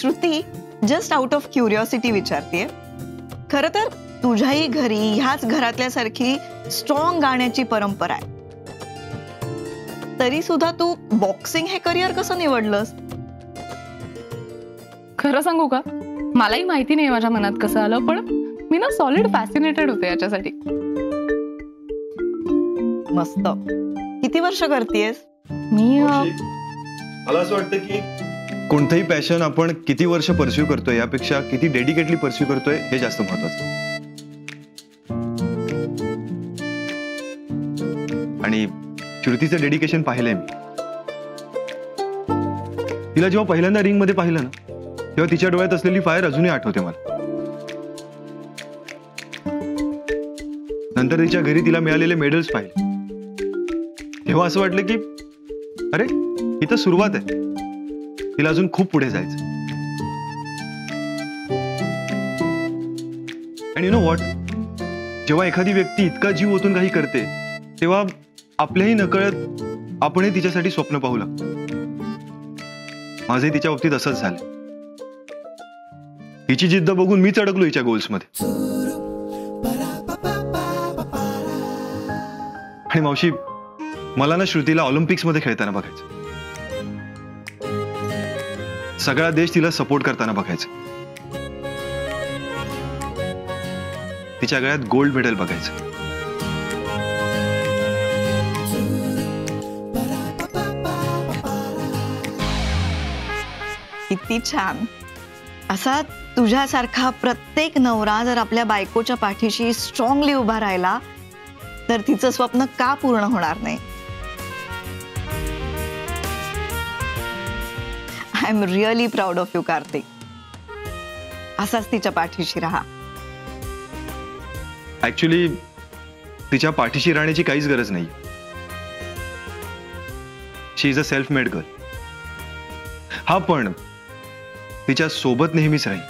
Shruti, just out of curiosity विचारतेय, खरं तर तुझ्याही घरी ह्याच घरातल्यासारखी स्ट्रॉंग गाण्याची परंपरा आहे, तरी सुद्धा तू बॉक्सिंग हे करिअर कसं निवडलंस? खरं सांगू का, मलाही माहिती नाही माझ्या मनात कसं आलं, पण मी ना सॉलिड फॅसिनेटेड होते याच्यासाठी. मस्त. किती वर्ष करतेयस? मी मला असं वाटतं की कोणतंही पॅशन आपण किती वर्ष परस्यू करतोय यापेक्षा किती डेडिकेटली परस्यू करतोय हे जास्त महत्वाचं. आणि श्रुतीचं डेडिकेशन पाहिलंय मी. तिला जेव्हा पहिल्यांदा रिंग मध्ये पाहिलं ना, तेव्हा तिच्या डोळ्यात असलेली फायर अजूनही आठवते मला. नंतर तिच्या घरी तिला मिळालेले मेडल्स पाहिले तेव्हा असं वाटलं की अरे ही तर सुरुवात आहे, तिला अजून खूप पुढे जायचं. आणि यू नो व्हॉट, जेव्हा एखादी व्यक्ती इतका जीव ओतून काही करते तेव्हा आपल्याही नकळत आपणही तिच्यासाठी स्वप्न पाहू लागतो. माझंही तिच्या बाबतीत असंच झालं. हिची जिद्द बघून मीच अडकलो हिच्या गोल्समध्ये. आणि मावशी, मला ना श्रुतीला ऑलिम्पिक्स मध्ये खेळताना बघायचं, सगळा देश तिला सपोर्ट करताना बघायचं, तिच्या गळ्यात गोल्ड मेडल बघायचं. किती छान. असा तुझ्यासारखा प्रत्येक नवरा जर आपल्या बायकोच्या पाठीशी स्ट्रॉंगली उभा राहिला तर तिचं स्वप्न का पूर्ण होणार नाही? I am really proud of you Kartik. असाच तिच्या पाठीशी राहा. ऍक्च्युली तिच्या पाठीशी राहण्याची काहीच गरज नाही. She is a self made girl. हा पण तिच्या सोबत नेहमीच राहील.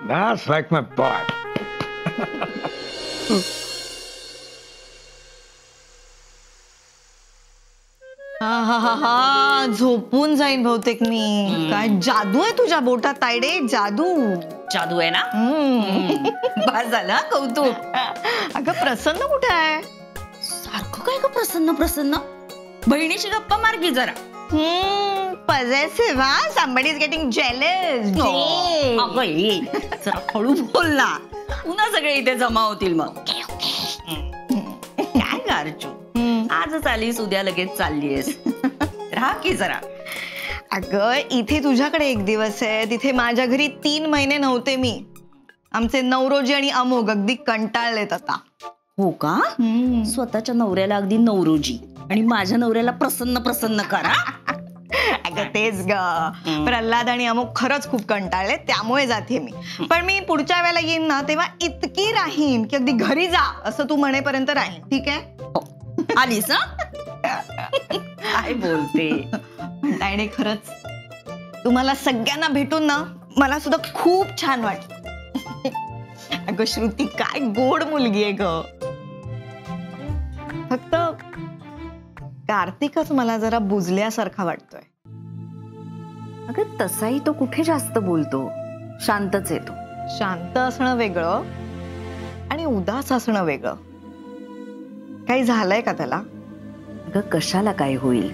That's like my boy. हा, झोपून जाईन बहुतेक मी. काय जादू आहे तुझ्या बोटात तायडे, जादू. जादू आहे ना. बस झालं कौतुक. अगं प्रसन्न कुठे आहे? सारखं काय ग प्रसन्न प्रसन्न? बहिणीशी गप्पा मार की जरा. Positive. somebody is getting jealous. अगं ये जरा हळू बोल ना, पुन्हा सगळे इथे जमा होतील मग. काय गारचू, आजच आलीस उद्या लगेच चाललीस. राहा की जरा. अगं इथे तुझ्याकडे एक दिवस आहे, तिथे माझ्या घरी 3 महिने नव्हते मी. आमचे नवरोजी आणि अमोघ अगदी कंटाळलेत आता. हो का? स्वतःच्या नवऱ्याला अगदी नवरोजी आणि माझ्या नवऱ्याला प्रसन्न प्रसन्न करा. अगं तेच ग, प्रल्हाद आणि अमोघ खरंच खूप कंटाळले, त्यामुळे जाते मी. पण मी पुढच्या वेळेला येईन ना तेव्हा इतकी राहीन की अगदी घरी जा असं तू म्हणेपर्यंत राहीन. ठीक आहे? आलीस ना? काय बोलते. आणि खरंच तुम्हाला सगळ्यांना भेटून ना मला सुद्धा खूप छान वाटलं. अगं श्रुती काय गोड मुलगी आहे ग. फक्त कार्तिकच मला जरा बुजल्यासारखा वाटतोय. अगं तसाही तो कुठे जास्त बोलतो, शांतच येतो. शांत असणं वेगळं आणि उदास असणं वेगळं. काही झालंय का त्याला? अगं कशाला काय होईल,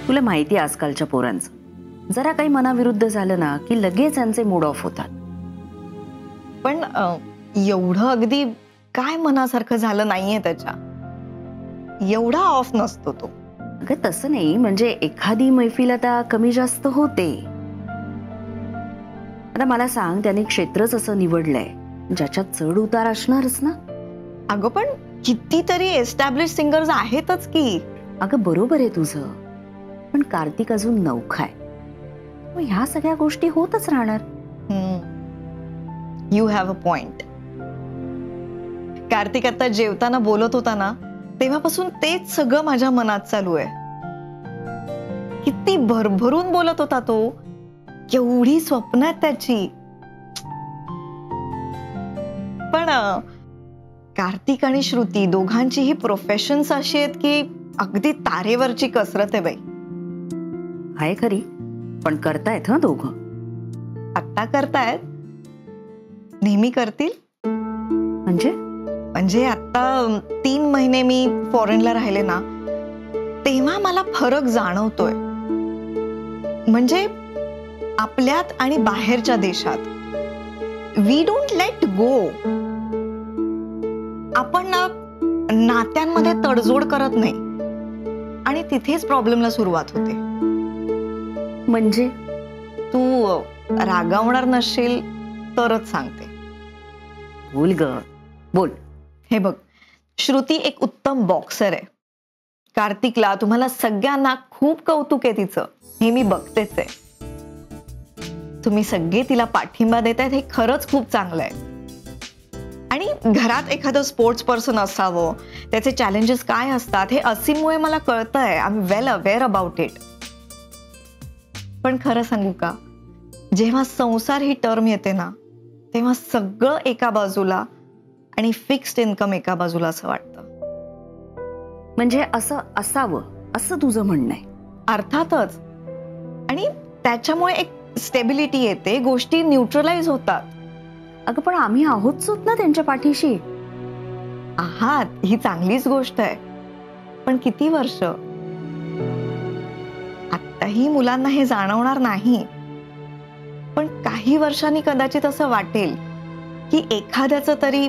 तुला माहिती आहे आजकालच्या पोरांचं, जरा काही मनाविरुद्ध झालं ना की लगेच त्यांचे मूड ऑफ होतात. पण एवढं अगदी काय मनासारखं झालं नाहीये त्याच्या, एवढा ऑफ नसतो तो. अगं तसं नाही, म्हणजे एखादी मैफिल आता कमी जास्त होते. आता मला सांग, त्याने क्षेत्रच असं निवडलंय ज्याच्यात चढ उतार असणारच ना. अगं पण कितीतरी एस्टॅब्लिश सिंगर्स आहेतच की. अगं बरोबर आहे तुझं, पण कार्तिक अजून नवखा आहे, मग ह्या सगळ्या गोष्टी होतच राहणार. You have a point. Kartik आता जेवताना बोलत होता ना तेव्हापासून तेच सगळं माझ्या मनात चालू आहे. किती भरभरून बोलत होता तो, केवढी स्वप्न आहेत त्याची. पण कार्तिक आणि श्रुती दोघांचीही प्रोफेशन्स अशी आहेत की अगदी तारेवरची कसरत आहे बाई. आहे खरी, पण करतायत हं दोघं. आत्ता करतायत, नेहमी करतील. म्हणजे आता 3 महिने मी फॉरेनला राहिले ना, तेव्हा मला फरक जाणवतोय. म्हणजे आपल्यात आणि बाहेरच्या देशात वी डोंट लेट गो. आपण ना नात्यांमध्ये तडजोड करत नाही आणि तिथेच प्रॉब्लेमला सुरुवात होते. म्हणजे तू रागावणार नसशील तरच सांगते. बोल ग, बोल. हे बघ, श्रुती एक उत्तम बॉक्सर आहे. कार्तिकला तुम्हाला सगळ्यांना खूप कौतुक आहे तिचं, हे मी बघतेच आहे. तुम्ही सगळे तिला पाठिंबा देतायत हे खरंच खूप चांगलं आहे. आणि घरात एखादं स्पोर्ट्स पर्सन असावं, त्याचे चॅलेंजेस काय असतात हे असीममुळे मला कळतंय. I am well aware about it. पण खरं सांगू का, जेव्हा संसार ही टर्म येते ना, तेव्हा सगळं एका बाजूला आणि फिक्स्ड इन्कम एका बाजूला असं वाटतं. म्हणजे असं असावं असं तुझं म्हणणं आहे? अर्थातच. आणि त्याच्यामुळे एक स्टेबिलिटी येते, गोष्टी न्यूट्रलाइज होतात. अगं पण आम्ही आहोतच ना त्यांच्या पाठीशी. आहात, ही चांगलीच गोष्ट आहे. पण किती वर्ष? आत्ताही मुलांना हे जाणवणार नाही, पण काही वर्षांनी कदाचित असं वाटेल की एखाद्याचं तरी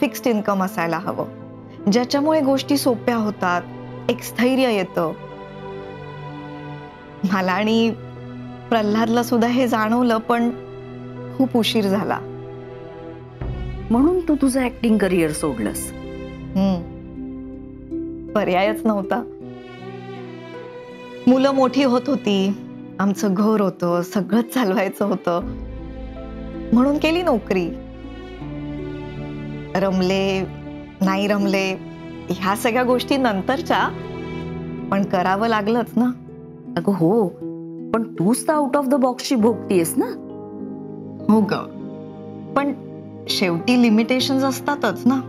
फिक्स्ड इन्कम असायला हवं, ज्याच्यामुळे गोष्टी सोप्या होतात, एक स्थैर्य येतं. मला आणि प्रल्हादला सुद्धा हे जाणवलं, पण खूप उशीर झाला. म्हणून तू तुझं ऍक्टिंग करिअर सोडलंस? पर्यायच नव्हता. मुलं मोठी होत होती, आमचं घर होतं, सगळंच चालवायचं होतं, म्हणून केली नोकरी. रमले नाही रमले ह्या सगळ्या गोष्टी नंतरच्या, पण करावं लागलंच ना. अगं हो, पण तूच तर आउट ऑफ द बॉक्सची भोगतीयस ना. हो ग, पण शेवटी लिमिटेशन्स असतातच ना.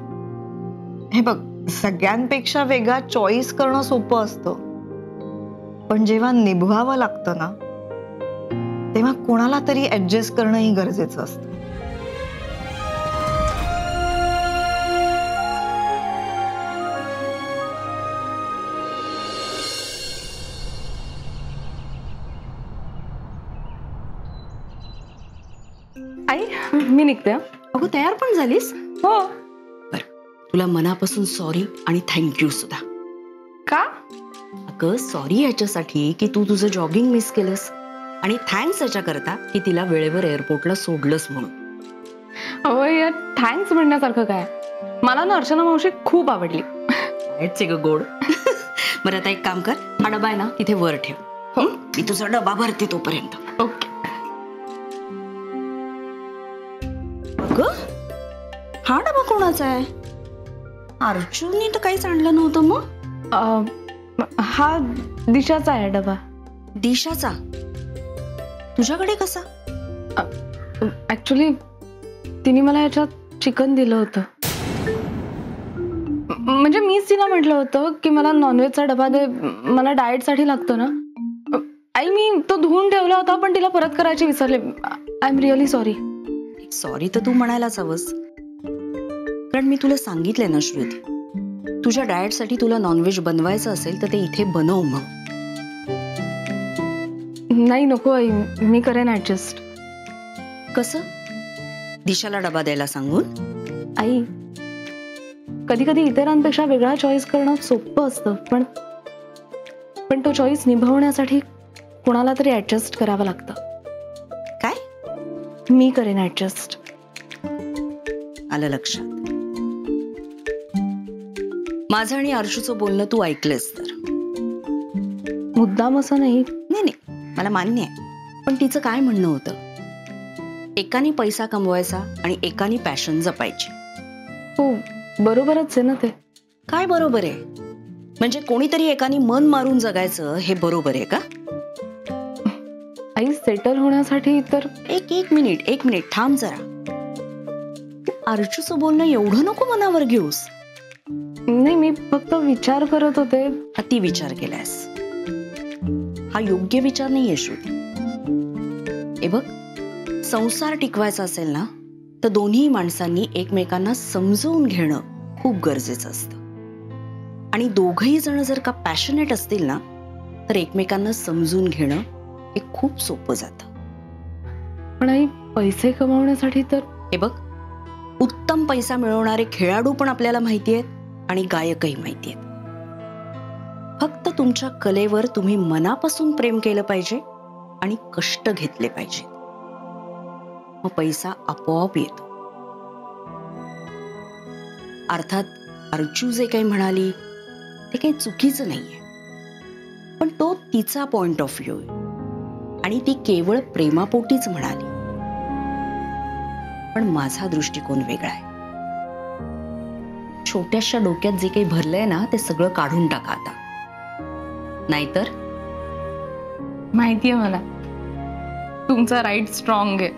हे बघ, सगळ्यांपेक्षा वेगळा चॉईस करणं सोपं असतं, पण जेव्हा निभवावं लागतं ना, तेव्हा कोणाला तरी ऍडजस्ट करणंही गरजेचं असतं. आई, मी निघते हं. अगं तयार पण झालीस? हो. तुला मनापासून सॉरी आणि थँक्यू सुद्धा. का? अगं सॉरी याच्यासाठी की तू तुझं जॉगिंग मिस केलंस, आणि थँक्स याच्याकरता की तिला वेळेवर एअरपोर्टला सोडलंस म्हणून. अहो यार, थँक्स म्हणण्यासारखं काय? मला ना अर्चना मावशी खूप आवडली. ग गोड. बरं आता एक काम कर, हा डबा आहे ना तिथे वर ठेव. हो, मी तुझा डबा भरते तोपर्यंत. ओके. अगं हा डबा कोणाचा आहे? अर्जुनने तर काहीच आणलं नव्हतं. मग हा दिशाचा आहे डबा. दिशाचा तुझ्याकडे कसा? ऍक्च्युली तिने मला याच्यात चिकन दिलं होतं. म्हणजे मीच तिला म्हटलं होतं की मला नॉनव्हेजचा डबा दे, मला डाएटसाठी लागतो ना. आई, मी तो धुवून ठेवला होता, पण तिला परत करायचे विसरले. I am really sorry. Sorry तर तू म्हणायलाच हवंस, कारण मी तुला सांगितलंय ना श्रुती, तुझ्या डाएटसाठी तुला नॉनव्हेज बनवायचं असेल तर ते इथे बनव. मग नाही, नको आई, मी करेन ऍडजस्ट. कसं? दिशाला डबा द्यायला सांगून? आई, कधी कधी इतरांपेक्षा वेगळा चॉईस करणं सोपं असतं, पण तो चॉईस निभावण्यासाठी कोणाला तरी ऍडजस्ट करावं लागतं. काय? मी करेन ऍडजस्ट. आलं लक्षात. माझं आणि अर्शूचं बोलणं तू ऐकलंस तर? मुद्दाम असं नाही. नाही, मला मान्य आहे, पण तिचं काय म्हणणं होतं? एकाने पैसा कमवायचा आणि एकाने पॅशन जपायची. हो, बरोबरच आहे ना ते. काय बरोबर आहे? म्हणजे कोणीतरी एकाने मन मारून जगायचं हे बरोबर आहे का? आई, सेटल होण्यासाठी तर एक मिनिट थांब जरा. अर्जुचं बोलणं एवढं नको मनावर घेऊस. नाही, मी फक्त विचार करत होते. अति विचार केलास, हा योग्य विचार नाहीये श्रुती. हे बघ, संसार टिकवायचा असेल ना तर दोन्ही माणसांनी एकमेकांना समजून घेणं खूप गरजेचं असतं. आणि दोघही जण जर का पॅशनेट असतील ना तर एकमेकांना समजून घेणं हे खूप सोपं जातं. पण आई, पैसे कमावण्यासाठी तर हे बघ, उत्तम पैसा मिळवणारे खेळाडू पण आपल्याला माहिती आहेत आणि गायकही माहिती आहेत. फक्त तुमच्या कलेवर तुम्ही मनापासून प्रेम केलं पाहिजे आणि कष्ट घेतले पाहिजे, मग पैसा आपोआप येतो. अर्थात अर्जू जे काही म्हणाली ते काही चुकीचं नाहीये, पण तो तिचा पॉइंट ऑफ व्ह्यू आहे आणि ती केवळ प्रेमापोटीच म्हणाली. पण माझा दृष्टिकोन वेगळा आहे. छोट्याशा डोक्यात जे काही भरलंय ना ते सगळं काढून टाका आता, नाहीतर. माहितीये मला, तुमचा राईट स्ट्रॉंग आहे.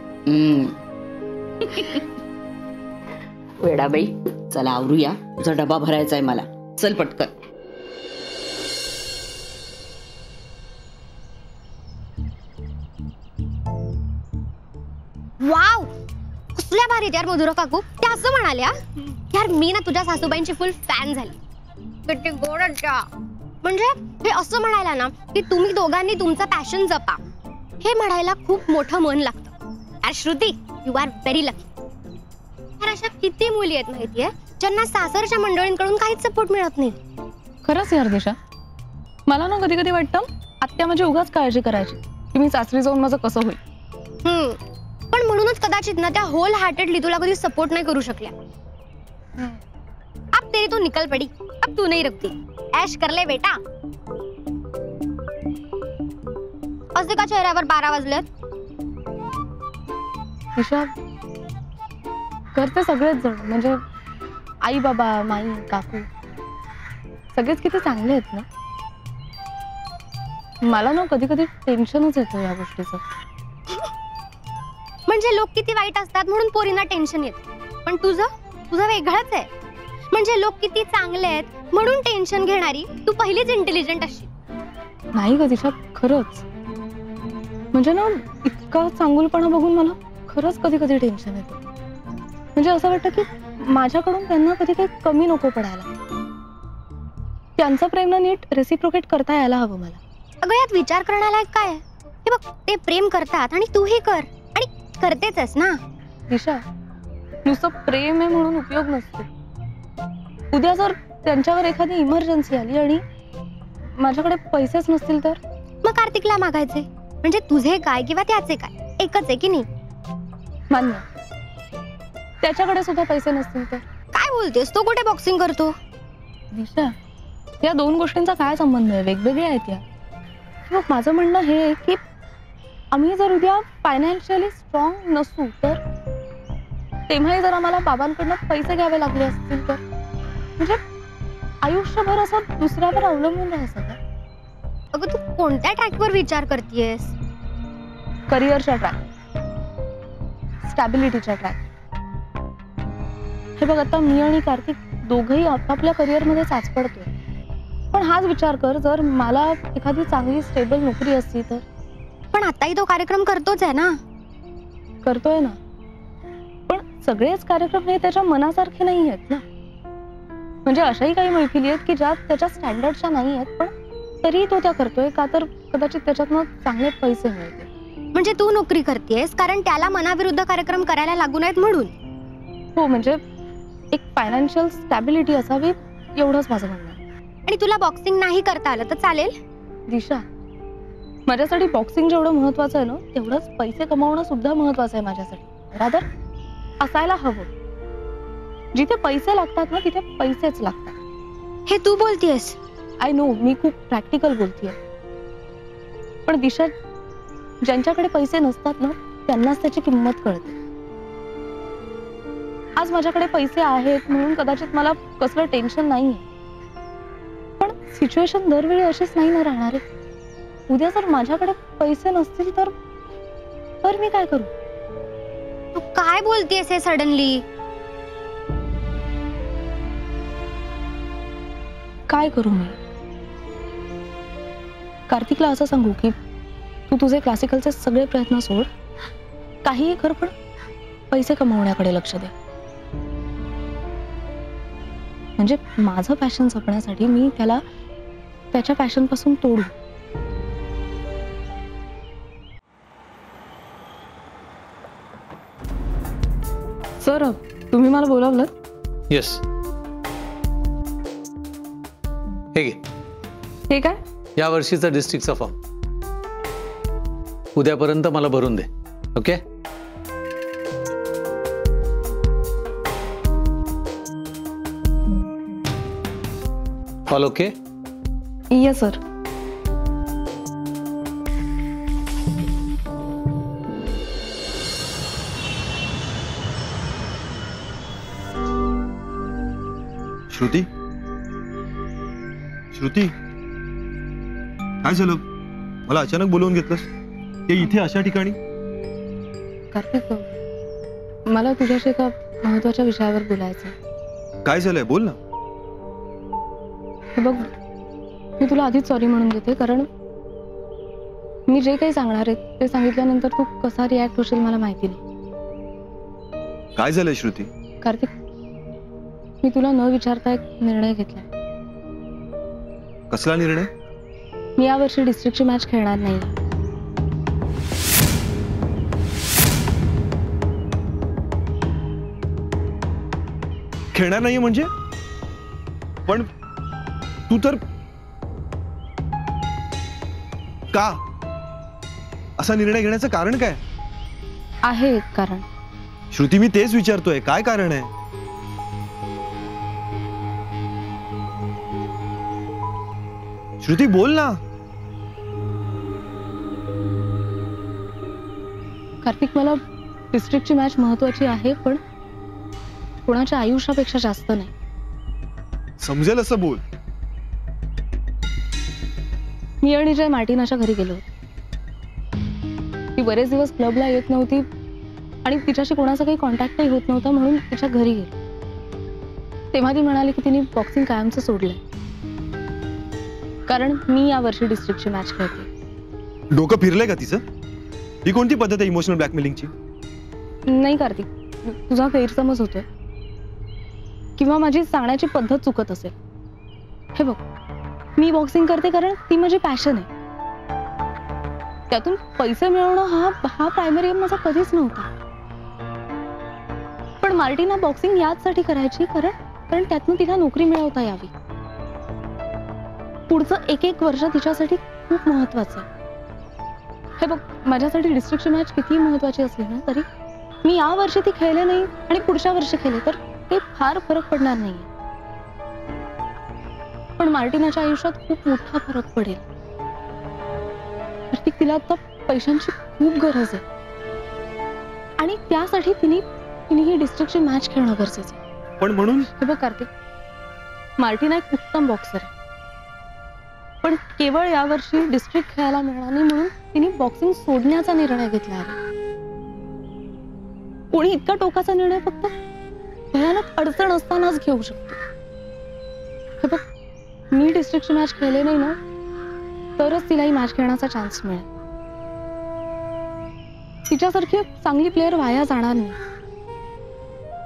वेडाबाई, चला आवरूया, तुझा डबा भरायचा आहे मला. चल पटकन. वाव, कसल्या भारी यार मधुरा काकू. त्या असं म्हणाल्या, यार मी ना तुझ्या सासूबाईंची फुल फॅन झाली. किती गोड आहेत त्या. म्हणजे हे असं म्हणायला ना की तुम्ही दोघांनी तुमचा पॅशन जपा, हे म्हणायला खूप मोठं मन लागतं. यार Shruti, you are very lucky. यार अशा किती मुली आहेत माहितीये ज्यांना सासरच्या मंडळींकडून काहीच सपोर्ट मिळत नाही. खरंच यार दिशा, मला ना कधी कधी वाटतं आत्या माझी उगाच काळजी करायची की मी सासरी जाऊन माझं कसं होईल. पण म्हणूनच कदाचित ना त्या होल हार्टेडली तुला कधी सपोर्ट नाही करू शकल्या. अब तेरी तो निकल पडी, अब तू नहीं रखती. ऐश कर ले बेटा. असे का चेहऱ्यावर 12 वाजलेत? दिशा, घरचे सगळेच जण म्हणजे आई बाबा, माई, काकू सगळेच किती चांगले आहेत ना. मला ना कधी कधी टेन्शनच येतं या गोष्टीचं. म्हणजे लोक किती वाईट असतात म्हणून पोरींना टेन्शन येतं, पण तुझं वेगळंच आहे. म्हणजे लोक किती चांगले आहेत म्हणून टेन्शन घेणारी तू पहिलीच इंटेलिजंट असशील. नाही ग दिशा, खरंच. म्हणजे ना इतका चांगुलपणा बघून मला खरंच कधी कधी टेन्शन येतं. म्हणजे असं वाटतं की माझ्याकडून त्यांना कधी काही कमी नको पडायला. त्यांचं प्रेम ना नीट रेसिप्रोकेट करता यायला हवं मला. अगं यात विचार करण्यालायक काय आहे? हे बघ, ते प्रेम करतात आणि तूही कर आणि करतेच ना. दिशा, नुसतं प्रेम आहे म्हणून उपयोग नसतो. उद्या जर त्यांच्यावर एखादी इमर्जन्सी आली आणि माझ्याकडे पैसेच नसतील तर? मग कार्तिकला मागायचे. म्हणजे तुझे काय किंवा त्याचे काय एकच आहे की नाही? मान्य. त्याच्याकडे सुद्धा पैसे नसतील तर? काय बोलतेस, तो कुठे बॉक्सिंग करतो? दिशा, या दोन गोष्टींचा काय संबंध आहे? वेगवेगळ्या आहेत या. मग माझं म्हणणं हे आहे की आम्ही जर उद्या फायनान्शियली स्ट्रॉंग नसू तर तेव्हाही जर आम्हाला बाबांकडनं पैसे घ्यावे लागले असतील तर? म्हणजे आयुष्यभर असं दुसऱ्यावर अवलंबून राहायचं का? अगं तू कोणत्या ट्रॅकवर विचार करतेयस? करिअरच्या ट्रॅक, स्टॅबिलिटीच्या ट्रॅक. हे बघ, आता मी आणि कार्तिक दोघंही आपापल्या करिअरमध्ये चाचपडतोय. पण हाच विचार कर, जर मला एखादी चांगली स्टेबल नोकरी असती तर? पण आताही तो कार्यक्रम करतोच आहे ना. करतोय ना, पण सगळेच कार्यक्रम हे त्याच्या मनासारखे नाही आहेत ना. म्हणजे अशाही काही मैफिली आहेत की ज्या त्याच्या स्टँडर्डच्या नाही आहेत, पण तरी तो त्या करतोय का तर कदाचित त्याच्यात मग चांगले पैसे मिळतील. म्हणजे तू नोकरी करतेयस कारण त्याला मनाविरुद्ध कार्यक्रम करायला लागू नयेत म्हणून? हो, म्हणजे एक फायनान्शियल स्टॅबिलिटी असावी एवढंच माझं म्हणणं आहे. आणि तुला बॉक्सिंग नाही करता आलं तर चालेल? दिशा, माझ्यासाठी बॉक्सिंग जेवढं महत्वाचं आहे ना तेवढंच पैसे कमावणं सुद्धा महत्वाचं आहे माझ्यासाठी. रादर असायला हवं. जिथे पैसे लागतात ना तिथे पैसेच लागतात. हे तू बोलतेयस? आय नो, मी खूप प्रॅक्टिकल बोलतेय. पण दिशा, ज्यांच्याकडे पैसे नसतात ना त्यांनाच त्याची किंमत कळते. आज माझ्याकडे पैसे आहेत म्हणून कदाचित मला कसलं टेन्शन नाहीये, पण सिच्युएशन दरवेळी अशीच नाही ना राहणार आहे. उद्या जर माझ्याकडे पैसे नसतील तर मी काय करू? तू काय बोलतेयस हे सडनली? काय करू मी? कार्तिकला असं सांगू की तू तुझे क्लासिकलचे सगळे प्रयत्न सोड, काहीही कर, पण पैसे कमवण्याकडे लक्ष दे. म्हणजे माझं पॅशन जपण्यासाठी मी त्याला त्याच्या पॅशन पासून तोडू. सर, तुम्ही मला बोलावलं? येस. हे घे, हे काय? या वर्षीचा डिस्ट्रिक्टचा फॉर्म. उद्यापर्यंत मला भरून दे. Okay? All okay? Yes sir. Shruti, Shruti, काय झालं? मला अचानक बोलवून घेतलंस ते इथे अशा ठिकाणी? कार्तिक, मला तुझ्याशी एका महत्वाच्या विषयावर बोलायचं. काय झालंय? बोल ना. हे बघ, मी तुला आधीच सॉरी म्हणून देते, कारण मी जे काही सांगणार आहे ते सांगितल्यानंतर तू कसा रिॲक्ट होशील मला माहिती नाही. काय झालंय श्रुती? कार्तिक, मी तुला न विचारता एक निर्णय घेतलाय. कसला निर्णय? मी यावर्षी डिस्ट्रिक्टची मॅच खेळणार नाही. खेळणार नाहीये म्हणजे? पण तू तर का? असा निर्णय घेण्याचं कारण काय आहे? एक कारण. श्रुती, मी तेच विचारतोय, काय कारण आहे? श्रुती, बोल ना. कार्तिक, मला डिस्ट्रिक्टची मॅच महत्वाची आहे, पण कोणाच्या आयुष्यापेक्षा जास्त नाही. समजेल असं बोल. मी आणि जय मार्टिनाच्या घरी गेलो. ती बरेच दिवस क्लबला येत नव्हती आणि तिच्याशी कोणाचा काही कॉन्टॅक्टही होत नव्हता, म्हणून तिच्या घरी गेलो. तेव्हा ती म्हणाली की तिने बॉक्सिंग कायमचं सोडलंय, कारण मी यावर्षी डिस्ट्रिक्टची मॅच खेळते. डोकं फिरलंय का तिचं? ही कोणती पद्धत आहे इमोशनल ब्लॅकमेलिंगची? नाही कार्तिक, तुझा गैरसमज होतोय किंवा माझी सांगण्याची पद्धत चुकत असेल. हे बघ, मी बॉक्सिंग करते कारण ती माझी पॅशन आहे. त्यातून पैसे मिळवणं हा प्रायमरी माझा कधीच नव्हता. पण मार्टिना बॉक्सिंग याचसाठी करायची, कारण त्यातून तिला नोकरी मिळवता यावी. पुढचं एक वर्ष तिच्यासाठी खूप महत्वाचं आहे. हे बघ, माझ्यासाठी डिस्ट्रिक्टची मॅच किती महत्वाची असली ना तरी मी या वर्षी ती खेळले नाही आणि पुढच्या वर्षी खेळले तर ते फार फरक पडणार नाही. पण मार्टिनाच्या आयुष्यात खूप मोठा फरक पडेल. कार्तिक, तिला आता पैशांची खूप गरज आहे आणि त्यासाठी तिने ही डिस्ट्रिक्टची मॅच खेळणं गरजेचं आहे. पण म्हणून? हे बघ कार्तिक, मार्टिना एक उत्तम बॉक्सर आहे, पण केवळ यावर्षी डिस्ट्रिक्ट खेळायला मिळणार नाही म्हणून तिने बॉक्सिंग सोडण्याचा निर्णय घेतला आहे. कोणी इतका टोकाचा निर्णय फक्त भयानक अडचण असतानाच घेऊ शकतो. हे बघ, मी डिस्ट्रिक्टची मॅच खेळले नाही ना तरच तिला ही मॅच खेळण्याचा चान्स मिळेल. तिच्यासारखी चांगली प्लेअर वाया जाणार नाही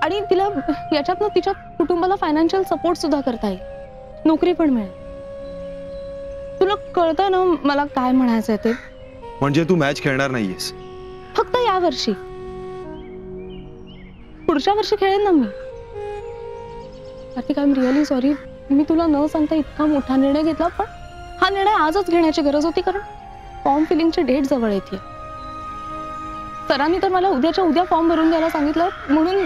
आणि तिला याच्यातनं तिच्या कुटुंबाला फायनान्शियल सपोर्ट सुद्धा करता येईल, नोकरी पण मिळेल. तुला कळतंय ना मला काय म्हणायचंय ते? म्हणजे तू मॅच खेळणार नाहीयेस? फक्त या वर्षी, पुढच्या वर्षी खेळेन ना मी. Kartik, I am really sorry. मी तुला न सांगता इतका मोठा निर्णय घेतला, पण हा निर्णय आजच घेण्याची गरज होती, कारण फॉर्म फिलिंगची डेट जवळ येते. सरांनी तर मला उद्याच्या उद्या फॉर्म भरून द्यायला सांगितलं, म्हणून.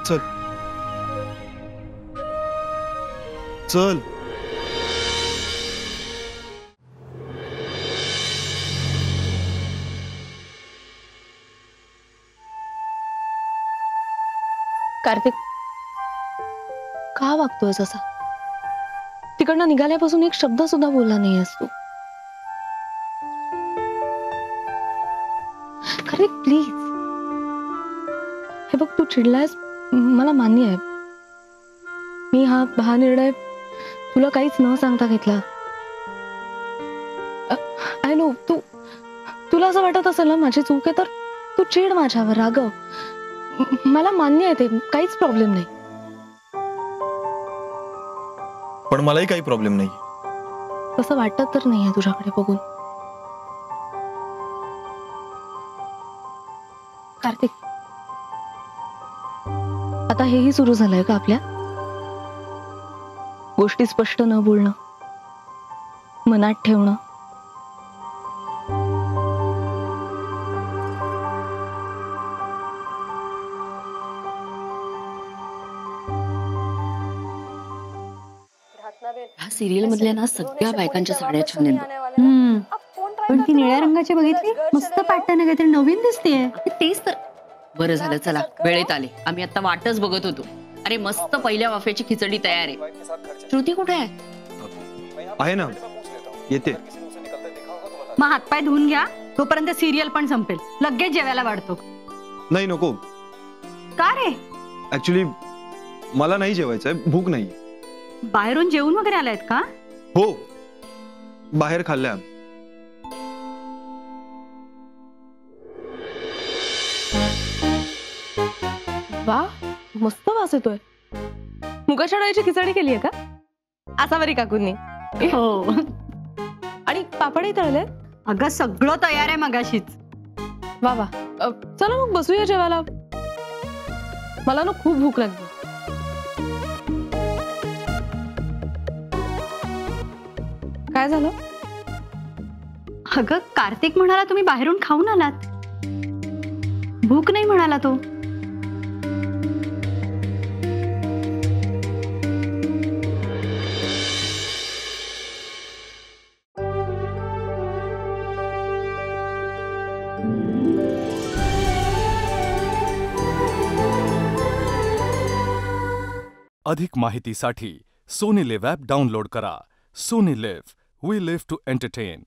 चल चल. कार्तिक, का वागतोयस असा? तिकडनं निघाल्यापासून एक शब्द सुद्धा बोलला नाहीयेस तू. कार्तिक, प्लीज. हे बघ, तू चिडलायस मला मान्य आहे, मी हा निर्णय तुला काहीच न सांगता घेतला. आय नो तुला असं वाटत असेल ना माझी चूक आहे तर तू चिड माझ्यावर, रागव. मला मान्य आहे ते, काहीच प्रॉब्लेम नाही. पण मलाही काही प्रॉब्लेम नाही. तसं वाटत तर नाहीये तुझ्याकडे बघून. कार्तिक, आता हेही सुरू झालंय का आपल्या गोष्टी स्पष्ट न बोलणं, मनात ठेवणं? ह्या सिरियल मधल्या ना सगळ्या बायकांच्या साड्या छान आहेत. पण ती निळ्या रंगाची बघितली, मस्त पॅटर्न आहे, काहीतरी नवीन दिसतेय. तेच तर. बरं झालं, चला वेळेत आले. आम्ही आता वाटच बघत होतो. अरे मस्त पहिल्या वाफ्याची खिचडी तयार आहे. श्रुती कुठे आहे ना, येते. मग हातपाय धुवून घ्या, तोपर्यंत सिरियल पण संपेल. लगेच जेवायला वाढतो. नाही नको. का रे? ऍक्च्युली मला नाही जेवायचंय, भूक नाही. बाहेरून जेवून वगैरे आलायत का? हो, बाहेर खाल्ल्या. वा, मस्त वास येतोय. मुगाच्या डाळीची खिचडी केलीये का आसावरी काकूंनी? हो. आणि पापडही तळले? अगं सगळं तयार आहे मगाशीच. वा वा. चला मग बसूया जेवायला. मला ना खूप भूक लागली. काय झालं? अगं कार्तिक म्हणाला तुम्ही बाहेरून खाऊन आलात. भूक नाही म्हणाला तो. अधिक माहितीसाठी सोनी लिव्ह ॲप डाउनलोड करा. Sony LIV, we live to entertain.